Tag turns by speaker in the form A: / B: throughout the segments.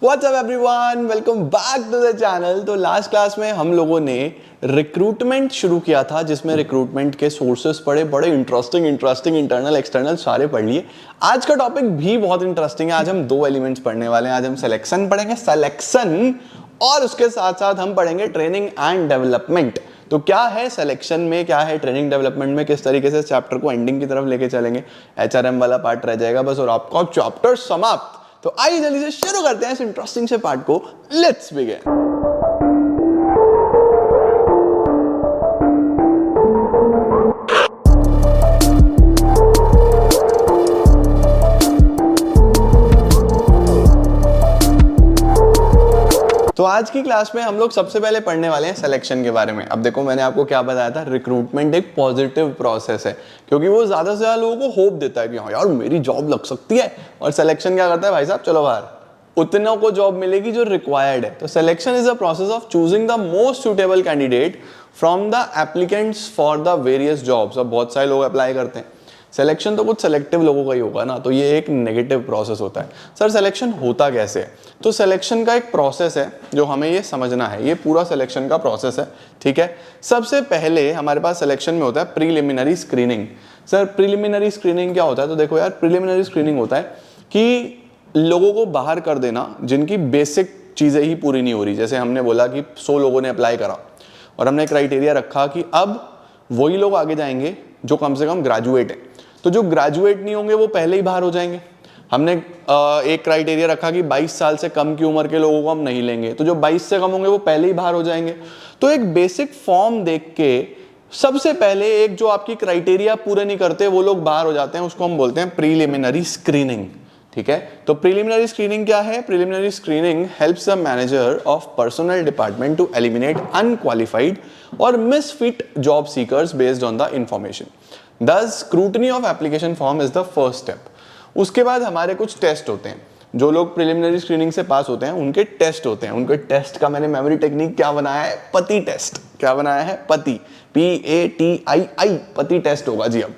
A: What's up everyone? Welcome back to the channel। तो last class में हम लोगों ने रिक्रूटमेंट शुरू किया था, जिसमें रिक्रूटमेंट के सोर्सेस पढ़े, बड़े इंटरेस्टिंग इंटरनल एक्सटर्नल सारे पढ़ लिए। आज का टॉपिक भी बहुत इंटरेस्टिंग है। आज हम दो एलिमेंट्स पढ़ने वाले हैं। आज हम सिलेक्शन पढ़ेंगे, सिलेक्शन, और उसके साथ साथ हम पढ़ेंगे ट्रेनिंग एंड डेवलपमेंट। तो क्या है सिलेक्शन में, क्या है ट्रेनिंग डेवलपमेंट में, किस तरीके से चैप्टर को एंडिंग की तरफ लेके चलेंगे। एचआरएम वाला पार्ट रह जाएगा बस और आपका चैप्टर समाप्त। तो आइए जल्दी से शुरू करते हैं इस इंटरेस्टिंग से पार्ट को। Let's begin. तो आज की क्लास में हम लोग सबसे पहले पढ़ने वाले हैं सिलेक्शन के बारे में। अब देखो, मैंने आपको क्या बताया था, रिक्रूटमेंट एक पॉजिटिव प्रोसेस है, क्योंकि वो ज्यादा से ज्यादा लोगों को होप देता है कि हाँ यार मेरी जॉब लग सकती है। और सिलेक्शन क्या करता है, भाई साहब चलो बाहर, उतनों को जॉब मिलेगी जो रिक्वायर्ड है। तो selection is a process of choosing the most suitable candidate from the applicants for the various jobs. अब बहुत सारे लोग अप्लाई करते हैं, सिलेक्शन तो कुछ सेलेक्टिव लोगों का ही होगा ना, तो ये एक नेगेटिव प्रोसेस होता है। सर सिलेक्शन होता कैसे है? तो सिलेक्शन का एक प्रोसेस है जो हमें ये समझना है। ये पूरा सिलेक्शन का प्रोसेस है, ठीक है। सबसे पहले हमारे पास सिलेक्शन में होता है preliminary screening. Sir preliminary screening क्या होता है? तो देखो यार, प्रीलिमिनरी स्क्रीनिंग होता है कि लोगों को बाहर कर देना जिनकी बेसिक चीज़ें ही पूरी नहीं हो रही। जैसे हमने बोला कि 100 लोगों ने अप्लाई करा और हमने क्राइटेरिया रखा कि अब वही लोग आगे जाएंगे जो कम से कम ग्रेजुएट है। तो जो ग्रेजुएट नहीं होंगे वो पहले ही बाहर हो जाएंगे। हमने एक क्राइटेरिया रखा कि 22 साल से कम की उम्र के लोगों को हम नहीं लेंगे, तो जो 22 से कम होंगे वो पहले ही बाहर हो जाएंगे। तो एक बेसिक फॉर्म देख के सबसे पहले एक जो आपकी क्राइटेरिया पूरे नहीं करते वो लोग बाहर हो जाते हैं, उसको हम बोलते हैं प्रीलिमिनरी स्क्रीनिंग, ठीक है। तो प्रीलिमिनरी स्क्रीनिंग क्या है? Preliminary screening helps the manager of personal department to eliminate unqualified और misfit job seekers based on the information. Thus, scrutiny of application form is the first step. उसके बाद हमारे कुछ टेस्ट होते हैं। जो लोग प्रिलिमिनरी स्क्रीनिंग से पास होते हैं उनके टेस्ट होते हैं। उनके टेस्ट का मैंने मेमोरी टेक्निक क्या बनाया है? पति टेस्ट। क्या बनाया है? पति, PATII, पति टेस्ट होगा जी। अब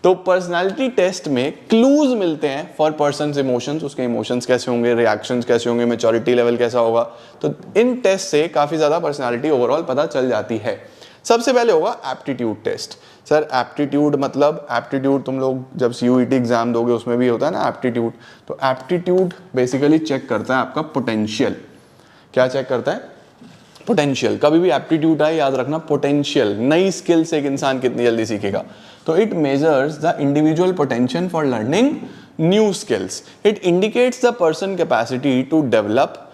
A: तो पर्सनालिटी टेस्ट में क्लूज मिलते हैं फॉर पर्सन्स इमोशंस, उसके इमोशंस कैसे होंगे, रिएक्शंस कैसे होंगे, मैच्योरिटी लेवल कैसा होगा। तो इन टेस्ट से काफी ज्यादा पर्सनालिटी ओवरऑल पता चल जाती है। सबसे पहले होगा एप्टीट्यूड टेस्ट। सर एप्टीट्यूड मतलब, एप्टीट्यूड तुम लोग जब CUET एग्जाम दोगे उसमें भी होता है ना एप्टीट्यूड। तो एप्टीट्यूड बेसिकली चेक करता है आपका पोटेंशियल। क्या चेक करता है? पोटेंशियल। कभी भी एप्टीट्यूड आए याद रखना, पोटेंशियल, नई स्किल से एक इंसान कितनी जल्दी सीखेगा। तो it measures the individual potential for learning new skills. It indicates the person capacity to develop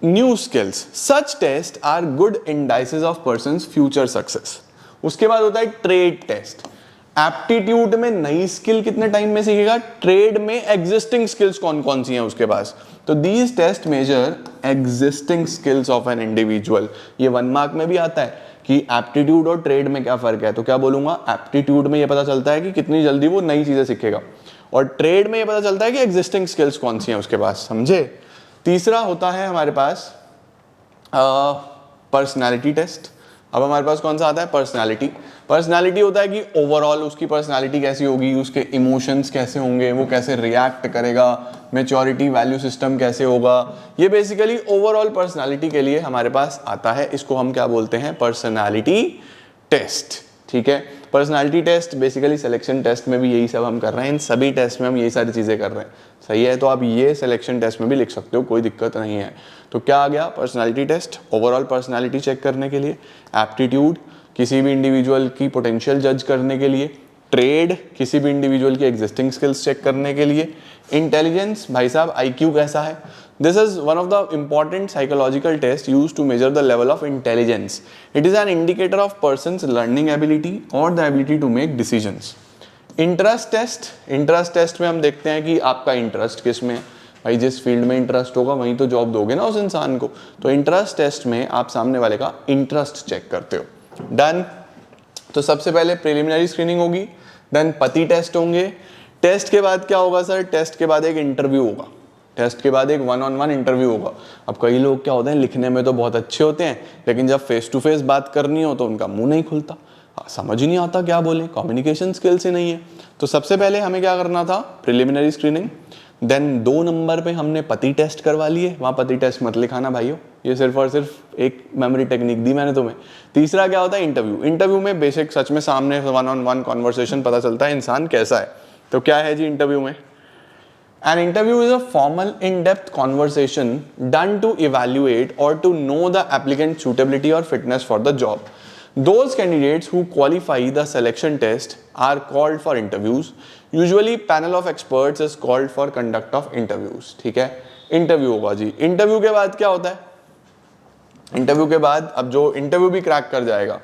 A: new skills. Such test are good indices of persons future success. उसके बाद होता है ट्रेड टेस्ट। एप्टीट्यूड में नई स्किल कितने time में सीखेगा, trade में एग्जिस्टिंग स्किल्स कौन कौन सी हैं उसके पास। तो these test measure existing skills of an individual. ये 1 मार्क में भी आता है कि एप्टीट्यूड और ट्रेड में क्या फर्क है। तो क्या बोलूंगा, एप्टीट्यूड में ये पता चलता है कि कितनी जल्दी वो नई चीजें सीखेगा, और ट्रेड में ये पता चलता है कि एग्जिस्टिंग स्किल्स कौन सी हैं उसके पास। समझे? तीसरा होता है हमारे पास पर्सनालिटी टेस्ट। अब हमारे पास कौन सा आता है? पर्सनालिटी। पर्सनालिटी होता है कि ओवरऑल उसकी पर्सनालिटी कैसी होगी, उसके इमोशंस कैसे होंगे, वो कैसे रिएक्ट करेगा, मैच्योरिटी वैल्यू सिस्टम कैसे होगा। ये बेसिकली ओवरऑल पर्सनालिटी के लिए हमारे पास आता है। इसको हम क्या बोलते हैं? पर्सनालिटी टेस्ट, ठीक है। Personality test basically selection test में भी यही सब हम कर रहे हैं। इन सभी टेस्ट में हम यही सारी चीजें कर रहे हैं, सही है। तो आप ये सिलेक्शन टेस्ट में भी लिख सकते हो, कोई दिक्कत नहीं है। तो क्या आ गया? Personality test overall personality check करने के लिए, एप्टीट्यूड किसी भी इंडिविजुअल की पोटेंशियल जज करने के लिए, ट्रेड किसी भी इंडिविजुअल की एग्जिस्टिंग स्किल्स चेक करने के लिए, इंटेलिजेंस भाई साहब IQ कैसा है। This is one of the important psychological tests used to measure the level of intelligence. It is an indicator of person's learning ability or the ability to make decisions. Interest test, interest test में हम देखते हैं कि आपका interest किस में है। भाई जिस फील्ड में इंटरेस्ट होगा वहीं तो जॉब दोगे ना उस इंसान को। तो इंटरेस्ट टेस्ट में आप सामने वाले का इंटरेस्ट चेक करते हो। डन। तो सबसे पहले प्रिलिमिनरी स्क्रीनिंग होगी, देन पति टेस्ट होंगे। टेस्ट के बाद क्या होगा सर? टेस्ट के बाद एक इंटरव्यू होगा। टेस्ट के बाद एक 1-on-1 इंटरव्यू होगा। अब कई लोग क्या होते हैं, लिखने में तो बहुत अच्छे होते हैं, लेकिन जब फेस टू फेस बात करनी हो तो उनका मुंह नहीं खुलता, समझ ही नहीं आता क्या बोले, कम्युनिकेशन स्किल्स ही नहीं है। तो सबसे पहले हमें क्या करना था? Preliminary screening. देन 2 नंबर पे हमने पति टेस्ट करवा लिए, वहाँ पति टेस्ट मत लिखाना भाइयों, ये सिर्फ और सिर्फ एक मेमोरी टेक्निक दी मैंने तुम्हें। तीसरा क्या होता है, इंटरव्यू। इंटरव्यू में बेसिक सच में सामने 1-on-1 कॉन्वर्सेशन पता चलता है इंसान कैसा है। तो क्या है जी इंटरव्यू में, An interview is a formal, in-depth conversation done to evaluate or to know the applicant's suitability or fitness for the job. Those candidates who qualify the selection test are called for interviews. Usually, panel of experts is called for conduct of interviews. ठीक है, interview होगा जी। Interview के बाद क्या होता है, interview के बाद अब जो इंटरव्यू भी क्रैक कर जाएगा,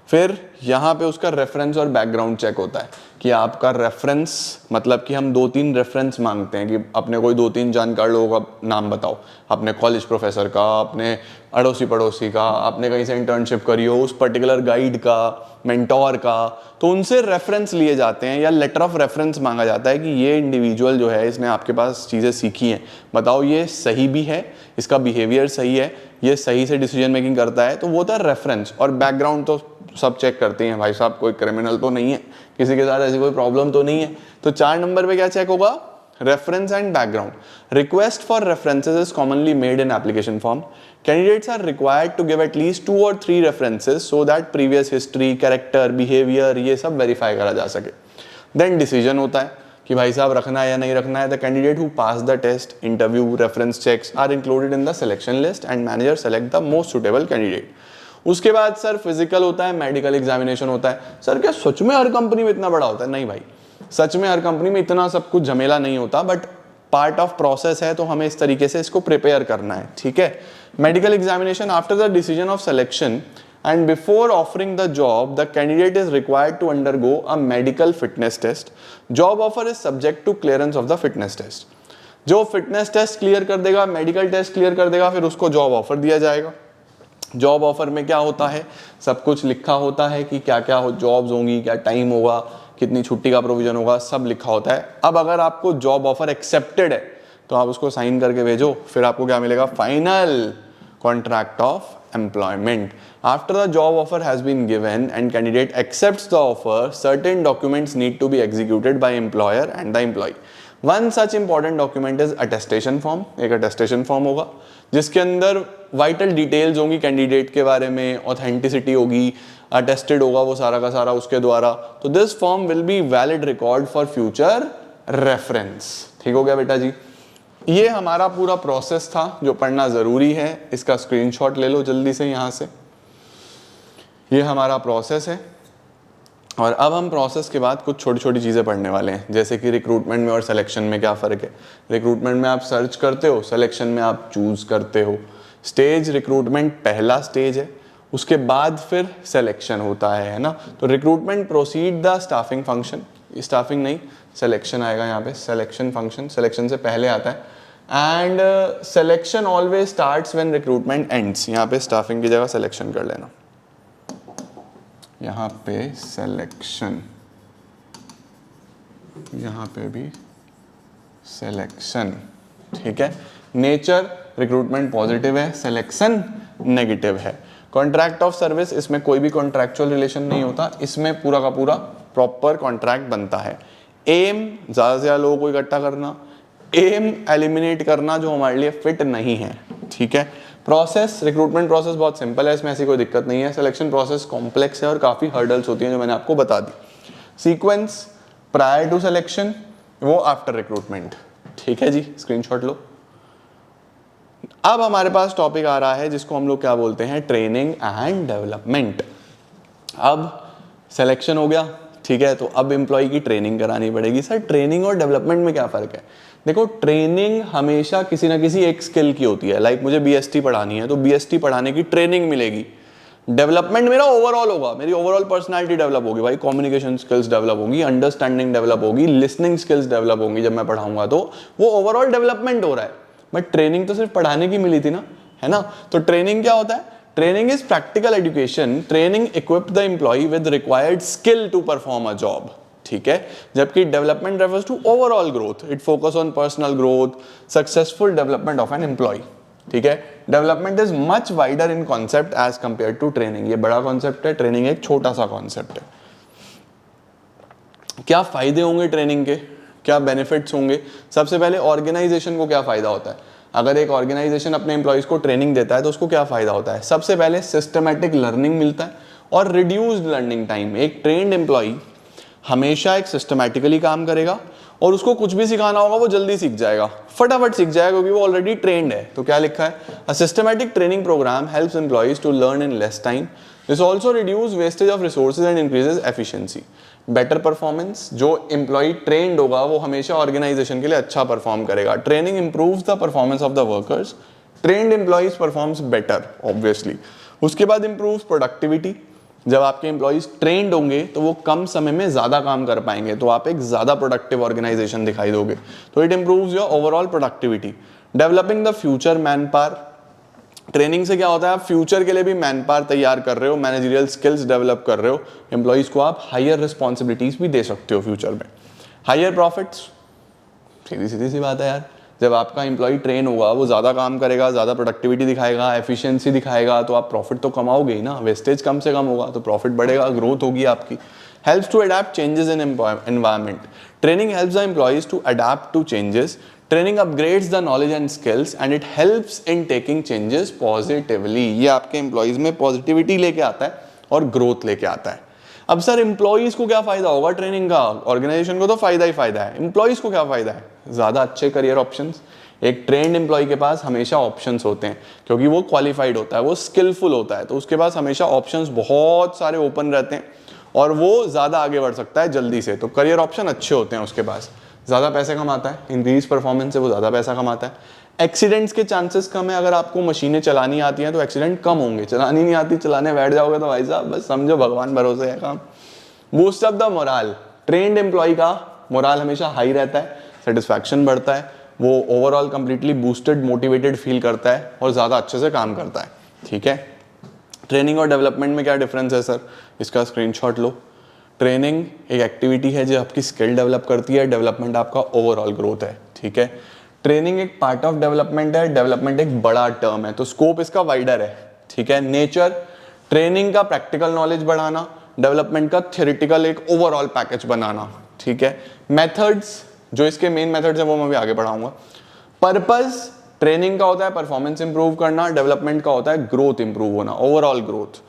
A: फिर यहाँ पे उसका रेफरेंस और बैकग्राउंड चेक होता है कि आपका रेफरेंस, मतलब कि हम 2-3 रेफरेंस मांगते हैं कि अपने कोई 2-3 जानकार लोगों का नाम बताओ, अपने कॉलेज प्रोफेसर का, अपने अड़ोसी पड़ोसी का, आपने कहीं से इंटर्नशिप करी हो उस पर्टिकुलर गाइड का, मेंटोर का, तो उनसे रेफरेंस लिए जाते हैं या लेटर ऑफ रेफरेंस मांगा जाता है कि ये इंडिविजुअल जो है इसने आपके पास चीज़ें सीखी हैं, बताओ ये सही भी है, इसका बिहेवियर सही है, ये सही से डिसीजन मेकिंग करता है। तो वो था रेफरेंस। और बैकग्राउंड तो सब चेक करते हैं भाई साहब, कोई क्रिमिनल तो नहीं है, किसी के साथ ऐसी कोई प्रॉब्लम तो नहीं है। तो 4 नंबर पे क्या चेक होगा, reference and background. Request for references is commonly made in application form. Candidates are required to give at least 2 or 3 references so that previous history, character, behaviour ये सब वेरीफाई करा जा सके। देन डिसीजन होता है कि भाई साहब रखना है या नहीं रखना है। The candidate who pass the test, interview, reference checks are included in the selection list and manager select the most suitable candidate. उसके बाद सर फिजिकल होता है, मेडिकल एग्जामिनेशन होता है। सर क्या सच में हर कंपनी में इतना बड़ा होता है? नहीं भाई, सच में हर कंपनी में इतना सब कुछ झमेला नहीं होता, बट पार्ट ऑफ प्रोसेस है, तो हमें इस तरीके से इसको प्रिपेयर करना है। ठीक है, medical examination after the decision of selection and before offering the job, the candidate is required to undergo a medical fitness test. Job offer is subject to clearance of the fitness test. जो fitness test clear कर देगा, medical test clear कर देगा, फिर उसको job offer दिया जाएगा। Job offer में क्या होता है, सब कुछ लिखा होता है कि क्या क्या जॉब्स होंगी, क्या टाइम होगा, कितनी छुट्टी का प्रोविजन होगा, सब लिखा होता है। अब अगर आपको जॉब ऑफर एक्सेप्टेड है तो आप उसको साइन करके भेजो, फिर आपको क्या मिलेगा, final contract of employment. After the job offer has been given and candidate accepts the offer, certain documents need to be executed by employer and the employee. One such important document is attestation form. एक attestation form होगा जिसके अंदर vital details होंगी candidate के बारे में, authenticity होगी, attested होगा वो सारा का सारा उसके द्वारा। तो this form will be valid record for future reference. ठीक हो गया बेटा जी। ये हमारा पूरा प्रोसेस था जो पढ़ना ज़रूरी है। इसका स्क्रीनशॉट ले लो जल्दी से यहाँ से। ये हमारा प्रोसेस है और अब हम प्रोसेस के बाद कुछ छोटी छोटी चीज़ें पढ़ने वाले हैं, जैसे कि रिक्रूटमेंट में और सिलेक्शन में क्या फ़र्क है। रिक्रूटमेंट में आप सर्च करते हो, सिलेक्शन में आप चूज़ करते हो। स्टेज रिक्रूटमेंट पहला स्टेज है, उसके बाद फिर सिलेक्शन होता है ना। तो recruitment proceed the staffing function, staffing नहीं सिलेक्शन आएगा यहाँ पे, सिलेक्शन फंक्शन सिलेक्शन से पहले आता है। And selection always starts when recruitment ends. यहाँ पे स्टाफिंग की जगह सिलेक्शन कर लेना, यहाँ पे सिलेक्शन, यहाँ पे भी सिलेक्शन। ठीक है, नेचर रिक्रूटमेंट पॉजिटिव है, सिलेक्शन नेगेटिव है। कॉन्ट्रैक्ट ऑफ सर्विस, इसमें कोई भी कॉन्ट्रैक्चुअल रिलेशन नहीं होता, इसमें पूरा का पूरा प्रॉपर कॉन्ट्रैक्ट बनता है। एम ज़्यादा से ज़्यादा लोगों को इकट्ठा करना, एम एलिमिनेट करना जो हमारे लिए फिट नहीं है। ठीक है, प्रोसेस, रिक्रूटमेंट प्रोसेस बहुत सिंपल है, इसमें ऐसी कोई दिक्कत नहीं है। सिलेक्शन प्रोसेस कॉम्प्लेक्स है और काफ़ी हर्डल्स होती हैं जो मैंने आपको बता दी। सीक्वेंस प्रायर टू सिलेक्शन, वो आफ्टर रिक्रूटमेंट। ठीक है जी, स्क्रीनशॉट लो। अब हमारे पास टॉपिक आ रहा है जिसको हम लोग क्या बोलते हैं, ट्रेनिंग एंड डेवलपमेंट। अब सिलेक्शन हो गया, ठीक है, तो अब एम्प्लॉय की ट्रेनिंग करानी पड़ेगी। सर ट्रेनिंग और डेवलपमेंट में क्या फ़र्क है? देखो, ट्रेनिंग हमेशा किसी ना किसी एक स्किल की होती है। लाइक मुझे बीएसटी पढ़ानी है तो बीएसटी पढ़ाने की ट्रेनिंग मिलेगी। डेवलपमेंट मेरा ओवरऑल होगा, मेरी ओवरऑल पर्सनालिटी डेवलप होगी भाई, कम्युनिकेशन स्किल्स डेवलप होगी, अंडरस्टैंडिंग डेवलप होगी, लिसनिंग स्किल्स डेवलप होंगी जब मैं पढ़ाऊंगा, तो वो ओवरऑल डेवलपमेंट हो रहा है। बट ट्रेनिंग तो सिर्फ पढ़ाने की मिली थी ना, है ना। तो ट्रेनिंग क्या होता है? Training is practical education. Training equip the employee with required skill to perform a job. ठीक है, जबकि development refers to overall growth, it focus on personal growth, successful development of an employee. ठीक है, development is much wider in concept as compare to training. ये बड़ा concept है, training एक छोटा सा कॉन्सेप्ट है। क्या फायदे होंगे ट्रेनिंग के? क्या बेनिफिट्स होंगे? सबसे पहले ऑर्गेनाइजेशन को क्या फ़ायदा होता है? अगर एक ऑर्गेनाइजेशन अपने एम्प्लॉयज़ को ट्रेनिंग देता है तो उसको क्या फ़ायदा होता है? सबसे पहले सिस्टमेटिक लर्निंग मिलता है और रिड्यूस्ड लर्निंग टाइम। एक ट्रेंड एम्प्लॉय हमेशा एक सिस्टमैटिकली काम करेगा और उसको कुछ भी सिखाना होगा वो जल्दी सीख जाएगा, फटाफट सीख जाएगा क्योंकि वो ऑलरेडी ट्रेंड है। तो क्या लिखा है? A systematic training program helps employees to learn in less time. This also reduce wastage of resources and increases efficiency. Better performance, जो एम्प्लॉय ट्रेंड होगा वो हमेशा ऑर्गेनाइजेशन के लिए अच्छा परफॉर्म करेगा। Training improves the performance of the workers. Trained employees performs better obviously. उसके बाद इंप्रूव्स प्रोडक्टिविटी। जब आपके एम्प्लॉयज ट्रेंड होंगे तो वो कम समय में ज़्यादा काम कर पाएंगे, तो आप एक ज़्यादा प्रोडक्टिव ऑर्गेनाइजेशन दिखाई दोगे। तो it improves your overall productivity. Developing the future man power. Training से क्या होता है? आप फ्यूचर के लिए भी मैन पावर तैयार कर रहे हो, मैनेजरियल स्किल्स डेवलप कर रहे हो। एम्प्लॉयज को आप हायर रिस्पॉन्सिबिलिटीज भी दे सकते हो फ्यूचर में। हायर प्रॉफिट्स, सीधी सीधी सी बात है यार। जब आपका एम्प्लॉय ट्रेन होगा वो ज़्यादा काम करेगा, ज़्यादा प्रोडक्टिविटी दिखाएगा, एफिशिएंसी दिखाएगा, तो आप प्रॉफिट तो कमाओगे ही ना। वेस्टेज कम से कम होगा तो प्रॉफिट बढ़ेगा, ग्रोथ होगी आपकी। Helps to adapt changes in environment. Training helps the employees to adapt to changes. Training upgrades the knowledge and skills and it helps in taking changes positively. ये आपके एम्प्लॉयज में positivity लेके आता है और ग्रोथ लेके आता है। अब सर एम्प्लॉयज को क्या फायदा होगा ट्रेनिंग का? ऑर्गेनाइजेशन को तो फायदा ही फायदा है। एम्प्लॉयज को क्या फायदा है? ज्यादा अच्छे करियर ऑप्शंस। एक ट्रेंड एम्प्लॉय के पास हमेशा ऑप्शंस होते हैं क्योंकि वो क्वालिफाइड होता है, वो स्किलफुल होता है, तो उसके पास हमेशा ऑप्शंस बहुत सारे ओपन रहते हैं और वो ज्यादा आगे बढ़ सकता है जल्दी से। तो करियर ऑप्शन अच्छे होते हैं उसके पास। ज्यादा पैसे कमाता है, इंक्रीज परफॉर्मेंस से वो ज्यादा पैसा कमाता है। एक्सीडेंट्स के चांसेस कम है। अगर आपको मशीनें चलानी आती हैं तो एक्सीडेंट कम होंगे। चलानी नहीं आती, चलाने बैठ जाओगे तो भाई साहब बस समझो भगवान भरोसे है काम। Boost up the morale. Trained employee का मोरल हमेशा हाई रहता है, सेटिस्फैक्शन बढ़ता है, वो overall completely boosted motivated feel करता है और ज़्यादा अच्छे से काम करता है। ठीक है, ट्रेनिंग और डेवलपमेंट में क्या डिफरेंस है सर? इसका स्क्रीनशॉट लो। ट्रेनिंग एक एक्टिविटी है जो आपकी स्किल डेवलप करती है, डेवलपमेंट आपका ओवरऑल ग्रोथ है। ठीक है, ट्रेनिंग एक पार्ट ऑफ डेवलपमेंट है, डेवलपमेंट एक बड़ा टर्म है, तो स्कोप इसका वाइडर है। ठीक है, नेचर ट्रेनिंग का प्रैक्टिकल नॉलेज बढ़ाना, डेवलपमेंट का थ्योरेटिकल एक ओवरऑल पैकेज बनाना। ठीक है, मेथड्स, जो इसके मेन मेथड्स हैं वो मैं भी आगे बढ़ाऊंगा। पर्पस ट्रेनिंग का होता है परफॉर्मेंस इंप्रूव करना, डेवलपमेंट का होता है ग्रोथ इंप्रूव होना, ओवरऑल ग्रोथ।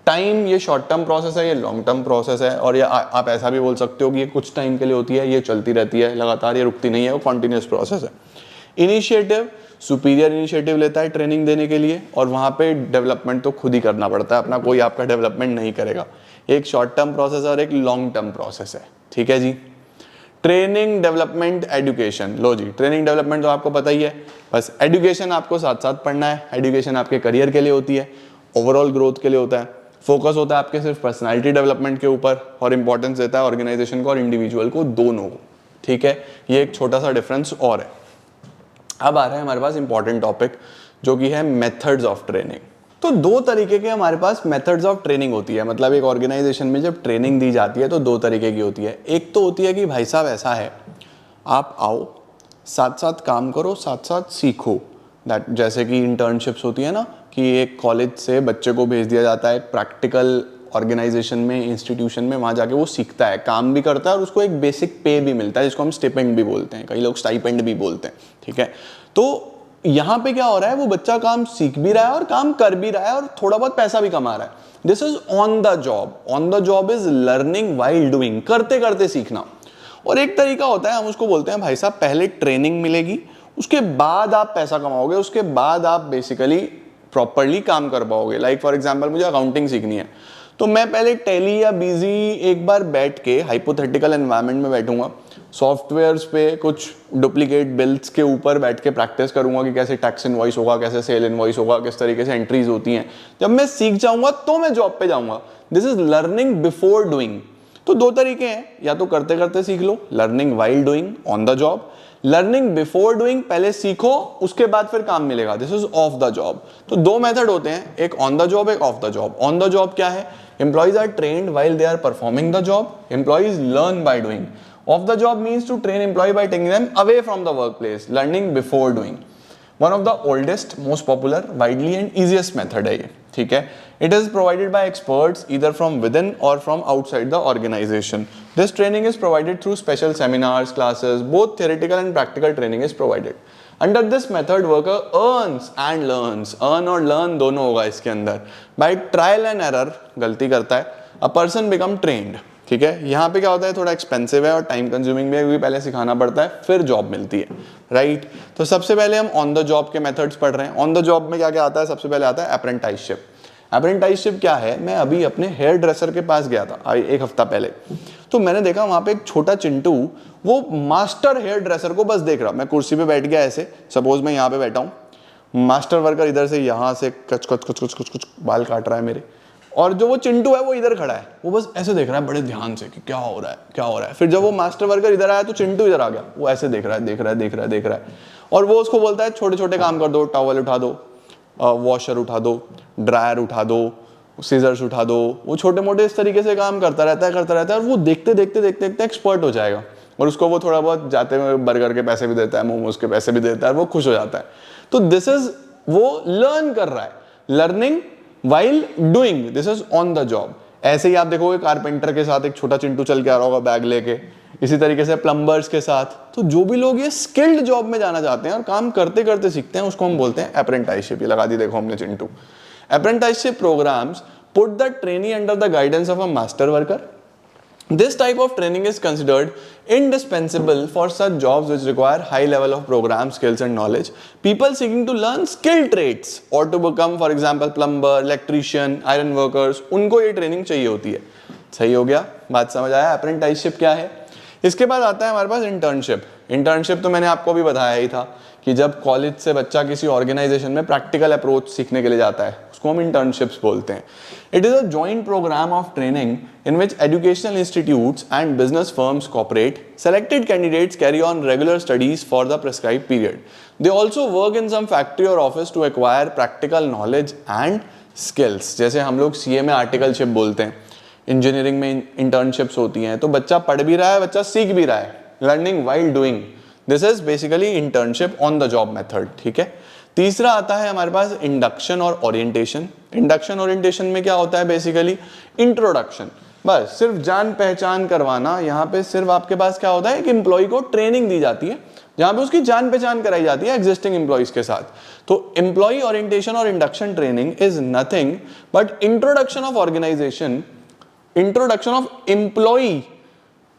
A: टाइम, ये शॉर्ट टर्म प्रोसेस है, ये लॉन्ग टर्म प्रोसेस है, और ये आप ऐसा भी बोल सकते हो कि ये कुछ टाइम के लिए होती है, ये चलती रहती है लगातार, ये रुकती नहीं है, वो कॉन्टिन्यूस प्रोसेस है। इनिशिएटिव, सुपीरियर इनिशिएटिव लेता है ट्रेनिंग देने के लिए, और वहाँ पे डेवलपमेंट तो खुद ही करना पड़ता है अपना, कोई आपका डेवलपमेंट नहीं करेगा। एक शॉर्ट टर्म प्रोसेस है और एक लॉन्ग टर्म प्रोसेस है। ठीक है जी। Training, development, education. लो जी, ट्रेनिंग डेवलपमेंट तो आपको पता ही है, बस एजुकेशन आपको साथ साथ पढ़ना है। एजुकेशन आपके करियर के लिए होती है, ओवरऑल ग्रोथ के लिए होता है, फोकस होता है आपके सिर्फ पर्सनालिटी डेवलपमेंट के ऊपर, और इंपॉर्टेंस देता है ऑर्गेनाइजेशन को और इंडिविजुअल को, दोनों को। ठीक है, ये एक छोटा सा डिफरेंस और है। अब आ रहा है हमारे पास इंपॉर्टेंट टॉपिक जो कि है मेथड्स ऑफ ट्रेनिंग। तो दो तरीके के हमारे पास मेथड्स ऑफ ट्रेनिंग होती है, मतलब एक ऑर्गेनाइजेशन में जब ट्रेनिंग दी जाती है तो दो तरीके की होती है। एक तो होती है कि भाई साहब ऐसा है, आप आओ, साथ साथ काम करो, साथ साथ सीखो। दैट, जैसे कि इंटर्नशिप्स होती है ना, कि एक कॉलेज से बच्चे को भेज दिया जाता है प्रैक्टिकल ऑर्गेनाइजेशन में, इंस्टीट्यूशन में, वहाँ जाके वो सीखता है, काम भी करता है और उसको एक बेसिक पे भी मिलता है, जिसको हम स्टिपेंड भी बोलते हैं, कई लोग स्टाइपेंड भी बोलते हैं। ठीक है, तो यहाँ पे क्या हो रहा है, वो बच्चा काम सीख भी रहा है और काम कर भी रहा है और थोड़ा बहुत पैसा भी कमा रहा है। This is on the job. On the job is learning while doing, करते करते सीखना। और एक तरीका होता है, हम उसको बोलते हैं भाई साहब पहले ट्रेनिंग मिलेगी, उसके बाद आप पैसा कमाओगे, उसके बाद आप बेसिकली प्रॉपरली काम कर पाओगे। लाइक फॉर एग्जाम्पल, मुझे अकाउंटिंग सीखनी है, तो मैं पहले टैली या बीजी एक बार बैठ के हाइपोथेटिकल एनवायरनमेंट में बैठूंगा, सॉफ्टवेयर्स पे कुछ डुप्लीकेट बिल्स के ऊपर बैठ के प्रैक्टिस करूंगा कि कैसे टैक्स इनवॉइस होगा, कैसे सेल इनवॉइस होगा, किस तरीके से एंट्रीज होती हैं। जब मैं सीख जाऊंगा तो मैं जॉब पे जाऊंगा। This is learning before doing. तो दो तरीके हैं, या तो करते करते सीख लो, learning while doing on the job. Learning before doing, पहले सीखो उसके बाद फिर काम मिलेगा, this is off the job. तो दो मेथड होते हैं, एक ऑन द जॉब, एक off the job. On the job क्या है? Employees are trained while they are performing the job, employees learn by doing. Off the job means to train employee by taking them away from the workplace, learning before doing. One of the oldest, most popular, widely and easiest method है ये। ठीक है. It is provided by experts either from within or from outside the organization. This training is provided through special seminars, classes, both theoretical and practical training is provided. Under this method, worker earns and learns. Earn और learn दोनों होगा इसके अंदर. By trial and error, गलती करता है, a person become trained. ठीक है. यहाँ पे क्या होता है, थोड़ा एक्सपेंसिव है और टाइम कंज्यूमिंग भी है क्योंकि पहले सिखाना पड़ता है फिर जॉब मिलती है, राइट. तो सबसे पहले हम ऑन द जॉब के मेथड्स पढ़ रहे हैं. ऑन द जॉब में क्या क्या आता है, सबसे पहले आता है अप्रेंटिसशिप. अप्रेंटिसशिप क्या है, मैं अभी अपने हेयर ड्रेसर के पास गया था एक हफ्ता पहले, तो मैंने देखा वहां पे एक छोटा चिंटू वो मास्टर हेयर ड्रेसर को बस देख रहा. मैं कुर्सी पे बैठ गया ऐसे, सपोज मैं यहाँ पे बैठा हूँ, मास्टर वर्कर इधर से यहाँ से कच कच कच कच कच कच बाल काट रहा है मेरे, और जो वो चिंटू है वो इधर खड़ा है, वो बस ऐसे देख रहा है बड़े ध्यान से कि क्या हो रहा है क्या हो रहा है. फिर जब वो मास्टर वर्कर इधर आया तो चिंटू इधर आ गया, वो ऐसे देख रहा है देख रहा है देख रहा है देख रहा है, और वो उसको बोलता है छोटे छोटे काम कर दो, टॉवल उठा दो, वॉशर उठा दो, ड्रायर उठा दो, सीजर्स उठा दो. वो छोटे मोटे इस तरीके से काम करता रहता है और वो देखते देखते देखते देखते एक्सपर्ट हो जाएगा. और उसको वो थोड़ा बहुत जाते हुए बर्गर के पैसे भी देता है, मोमोज के पैसे भी देता है, वो खुश हो जाता है. तो दिस इज, वो लर्न कर रहा है, learning while doing, this is on the job. ऐसे ही आप देखोगे कारपेंटर के साथ एक छोटा चिंटू चल के आ रहा होगा बैग लेके, इसी तरीके से प्लम्बर्स के साथ. तो जो भी लोग ये स्किल्ड जॉब में जाना चाहते हैं और काम करते करते सीखते हैं, उसको हम बोलते हैं अप्रेंटिसशिप. ये लगा दी देखो हमने Chintu. Apprenticeship programs put the trainee under the guidance of a master worker. This type of training is considered indispensable for such jobs which require high level of program skills and knowledge. People seeking to learn skilled trades or to become, for example, plumber, electrician, iron workers, उनको ये training चाहिए होती है. सही हो गया, बात समझ आया. अप्रेंटिसशिप क्या है. इसके बाद आता है हमारे पास इंटर्नशिप. इंटर्नशिप तो मैंने आपको भी बताया ही था कि जब कॉलेज से बच्चा किसी ऑर्गेनाइजेशन में प्रैक्टिकल अप्रोच सीखने के लिए जाता है, उसको हम इंटर्नशिप्स बोलते हैं. It is a joint programme of training in which educational institutes and business firms cooperate. Selected candidates carry on regular studies for the prescribe period. They also work in some factory और office to acquire practical knowledge and skills. जैसे हम लोग CA में articleship बोलते हैं, engineering में internships होती हैं. तो बच्चा पढ़ भी रहा है, बच्चा सीख भी रहा है, learning while doing. This is basically internship on the job method. ठीक है. तीसरा आता है हमारे पास इंडक्शन और ओरिएंटेशन. इंडक्शन ओरिएंटेशन में क्या होता है, बेसिकली इंट्रोडक्शन, बस सिर्फ जान पहचान करवाना. यहाँ पे सिर्फ आपके पास क्या होता है, एक एम्प्लॉय को ट्रेनिंग दी जाती है जहाँ पे उसकी जान पहचान कराई जाती है एग्जिस्टिंग एम्प्लॉयज के साथ. तो एम्प्लॉय ओरिएंटेशन और induction training is nothing but introduction of organisation, introduction of employee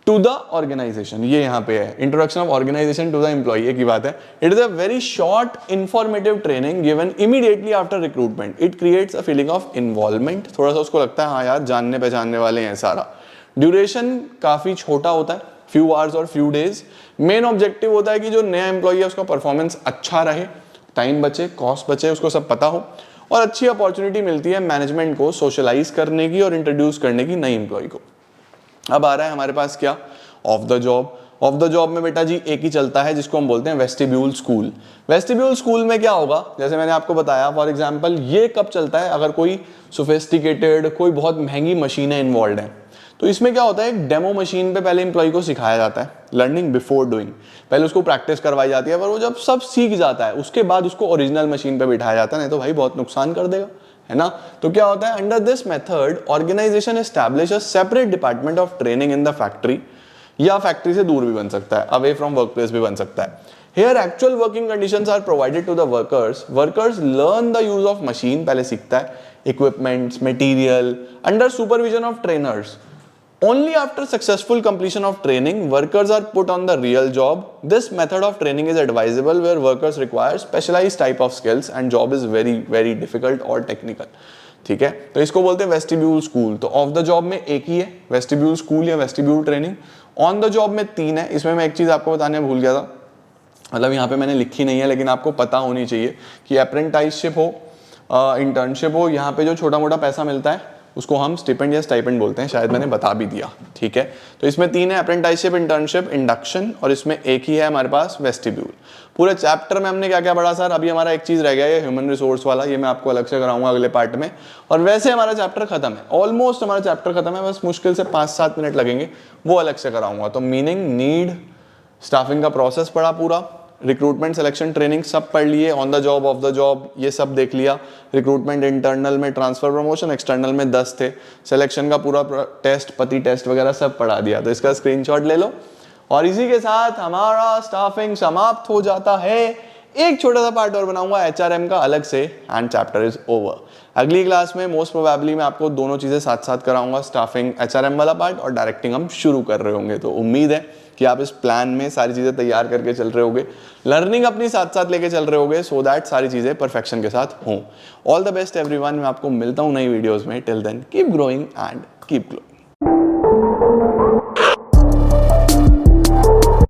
A: to the organisation. ये यहाँ पे है, introduction of organisation to the employee, एक ही बात है. It is a very short informative training given immediately after recruitment. It creates a feeling of involvement. थोड़ा सा उसको लगता है हाँ यार जानने पहचानने वाले हैं सारा. ड्यूरेशन काफी छोटा होता है, फ्यू आवर्स और फ्यू डेज. मेन ऑब्जेक्टिव होता है कि जो नया एम्प्लॉय है उसका परफॉर्मेंस अच्छा रहे, टाइम बचे, कॉस्ट बचे, उसको सब पता हो, और अच्छी अपॉर्चुनिटी मिलती है मैनेजमेंट को सोशलाइज करने की और इंट्रोड्यूस करने की नई एम्प्लॉय को. अब आ रहा है हमारे पास क्या, of the job. Of the job में बेटा जी एक ही चलता है जिसको हम बोलते हैं वेस्टिब्यूल स्कूल. वेस्टिब्यूल स्कूल में क्या होगा, जैसे मैंने आपको बताया, फॉर एग्जांपल ये कब चलता है, अगर कोई सोफिस्टिकेटेड, कोई बहुत महंगी मशीनें इन्वॉल्व हैं. तो इसमें क्या होता है, एक डेमो मशीन पे पहले एम्प्लॉय को सिखाया जाता है, लर्निंग बिफोर डूइंग. पहले उसको प्रैक्टिस करवाई जाती है, पर वो जब सब सीख जाता है उसके बाद उसको ओरिजिनल मशीन पे बिठाया जाता है, नहीं तो भाई बहुत नुकसान कर देगा, है ना. तो क्या होता है, under this method organisation establish a separate department of training in the factory, या फैक्ट्री से दूर भी बन सकता है, अवे फ्रॉम वर्क प्लेस भी बन सकता है. Here actual working conditions are provided to the workers. Workers learn the use of machine, पहले सीखता है, equipments, material, under supervision of trainers. Only after successful completion of training, workers are put on the real job. This method of training is advisable where workers require specialized type of skills and job is very very difficult or technical. ठीक है, तो इसको बोलते हैं vestibule school. तो of the job में एक ही है, वेस्टिब्यूल स्कूल या vestibule training. On the job में 3 है. इसमें मैं एक चीज आपको बताने भूल गया था, मतलब यहाँ पे मैंने लिखी नहीं है लेकिन आपको पता होनी चाहिए कि अप्रेंटिसशिप हो, इंटर्नशिप हो, यहाँ पे जो छोटा मोटा पैसा मिलता है उसको हम स्टिपेंड या स्टाइपेंड बोलते हैं, शायद मैंने बता भी दिया. ठीक है, तो इसमें 3 है, अप्रेंटिसशिप, इंटर्नशिप, इंडक्शन, और इसमें एक ही है हमारे पास वेस्टिब्यूल. पूरे चैप्टर में हमने क्या क्या पढ़ा सर, अभी हमारा एक चीज रह गया है ह्यूमन रिसोर्स वाला, ये मैं आपको अलग से कराऊंगा अगले पार्ट में. और वैसे हमारा चैप्टर खत्म है, ऑलमोस्ट हमारा चैप्टर खत्म है, बस मुश्किल से 5-7 मिनट लगेंगे, वो अलग से कराऊंगा. तो मीनिंग, नीड, स्टाफिंग का प्रोसेस पढ़ा पूरा, रिक्रूटमेंट सिलेक्शन ट्रेनिंग सब पढ़ लिए, on the job of the job ये सब देख लिया। रिक्रूटमेंट इंटरनल में ट्रांसफर प्रमोशन, एक्सटर्नल में 10 थे। सिलेक्शन का पूरा टेस्ट, पति टेस्ट वगैरह सब पढ़ा दिया, तो इसका स्क्रीनशॉट ले लो। और इसी के साथ हमारा स्टाफिंग समाप्त हो जाता है। एक छोटा सा पार्ट और बनाऊंगा एचआरएम का अलग से, एंड चैप्टर इज ओवर। अगली क्लास में मोस्ट प्रोबेबली मैं आपको दोनों चीजें साथ साथ कराऊंगा, स्टाफिंग एचआरएम वाला पार्ट और डायरेक्टिंग हम शुरू कर रहे होंगे। तो उम्मीद है कि आप इस प्लान में सारी चीजें तैयार करके चल रहे होगे, लर्निंग अपनी साथ साथ लेके चल रहे होगे, सो दैट सारी चीजें परफेक्शन के साथ हों। ऑल द बेस्ट एवरीवन, मैं आपको मिलता हूं नई वीडियोस में। Till then keep growing and keep glowing.